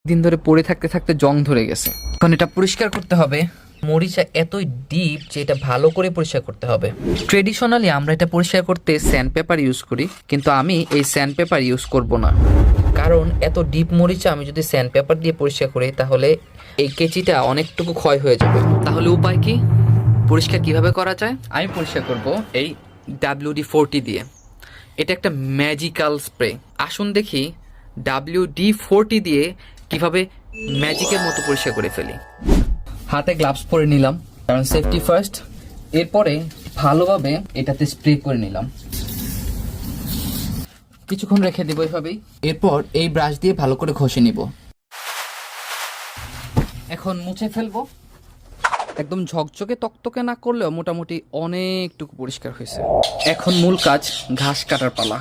দিন ধরে পড়ে থাকতে থাকতে জং ধরে গেছে। এখন এটা পরিষ্কার করতে হবে। মরিচা এতই ডিপ যে এটা ভালো করে পরিষ্কার করতে হবে। ট্রেডিশনালি আমরা এটা পরিষ্কার করতে স্যান্ড পেপার ইউজ করি, কিন্তু আমি এই স্যান্ড পেপার ইউজ করব না, কারণ এত ডিপ মরিচা আমি যদি স্যান্ড পেপার দিয়ে পরিষ্কার করি তাহলে এই কেচিটা অনেকটুকু ক্ষয় হয়ে যাবে। তাহলে উপায় কি, পরিষ্কার কিভাবে করা যায়? আমি পরিষ্কার করব এই WD-40 দিয়ে। এটা একটা ম্যাজিক্যাল স্প্রে। আসুন দেখি WD-40 দিয়ে কিভাবে ম্যাজিকের মতো পরিষ্কার করে ফেলি। হাতে গ্লাভস পরে নিলাম, কারণ সেফটি ফার্স্ট। এরপরে ভালোভাবে এটাতে স্প্রে করে নিলাম, কিছুক্ষণ রেখে দেবো এভাবেই। এরপর এই ব্রাশ দিয়ে ভালো করে ঘষে নিব। এখন মুছে ফেলবো। একদম ঝকঝকে তকতকে না করলেও মোটামুটি অনেকটুকু পরিষ্কার হয়েছে। এখন মূল কাজ, ঘাস কাটার পালা।